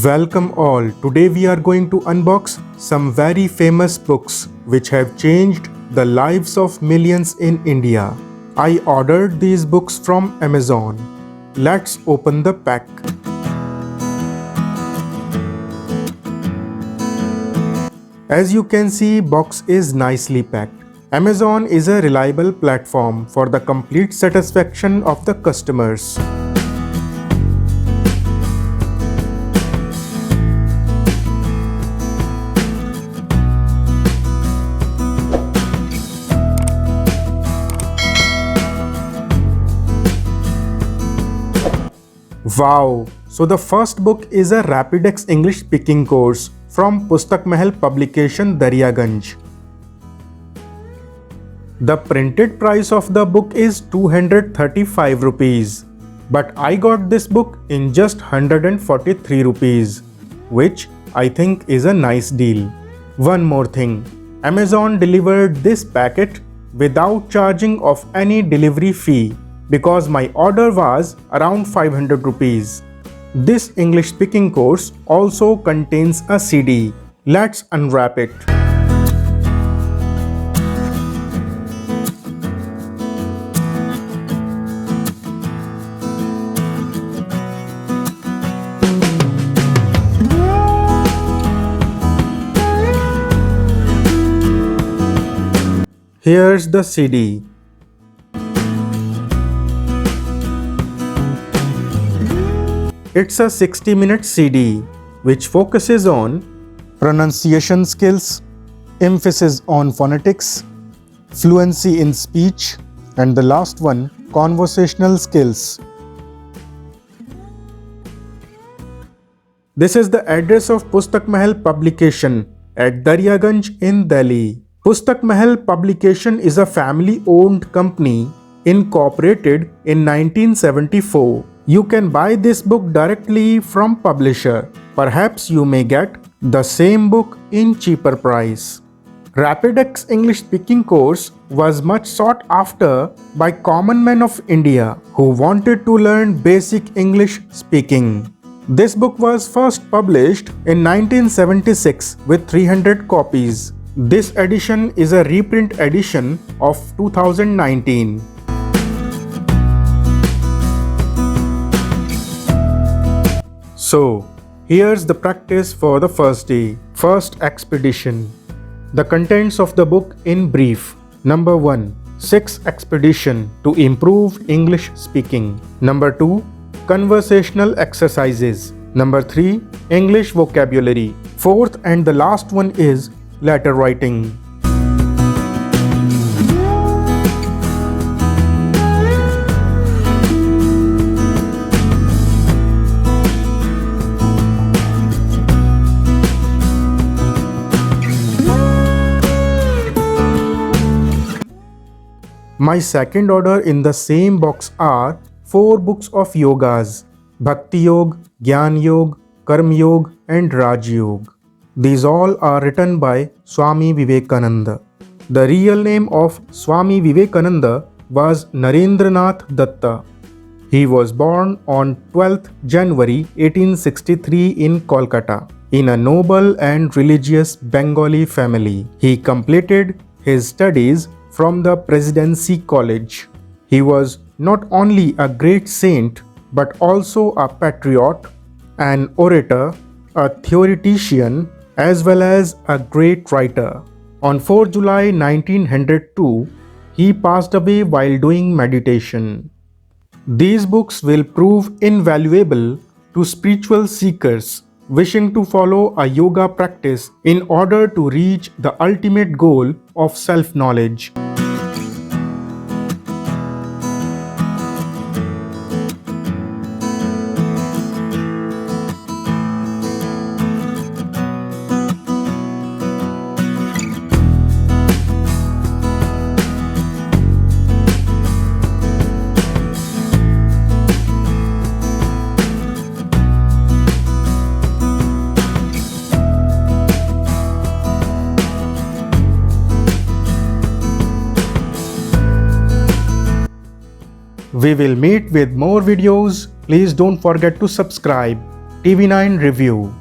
Welcome all. Today we are going to unbox some very famous books which have changed the lives of millions in India. I ordered these books from Amazon. Let's open the pack. As you can see, box is nicely packed. Amazon is a reliable platform for the complete satisfaction of the customers. Wow! So the first book is a Rapidex English speaking course from Pustak Mahal publication Daryaganj. The printed price of the book is 235 rupees, but I got this book in just 143 rupees, which I think is a nice deal. One more thing, Amazon delivered this packet without charging of any delivery fee because my order was around 500 rupees. This English speaking course also contains a CD. Let's unwrap it. Here's the CD. It's a 60-minute CD which focuses on pronunciation skills, emphasis on phonetics, fluency in speech, and the last one, conversational skills. This is the address of Pustak Mahal publication at Daryaganj in Delhi. Pustak Mahal publication is a family-owned company incorporated in 1974. You can buy this book directly from publisher. Perhaps you may get the same book in cheaper price. Rapidex English speaking course was much sought after by common men of India who wanted to learn basic English speaking. This book was first published in 1976 with 300 copies. This edition is a reprint edition of 2019. So, here's the practice for the first day. First expedition. The contents of the book in brief. Number 1. 6 expedition to improve English speaking. Number 2. Conversational exercises. Number 3. English vocabulary. Fourth and the last one is letter writing. My second order in the same box are 4 books of yogas: Bhakti Yoga, Gyan Yoga, Karma Yoga and Raj Yoga. These all are written by Swami Vivekananda. The real name of Swami Vivekananda was Narendranath Datta. He was born on 12th January 1863 in Kolkata in a noble and religious Bengali family. He completed his studies from the Presidency College. He was not only a great saint but also a patriot, an orator, a theoretician, as well as a great writer. On 4 July 1902, he passed away while doing meditation. These books will prove invaluable to spiritual seekers wishing to follow a yoga practice in order to reach the ultimate goal of self-knowledge. We will meet with more videos. Please don't forget to subscribe. TV9 Review.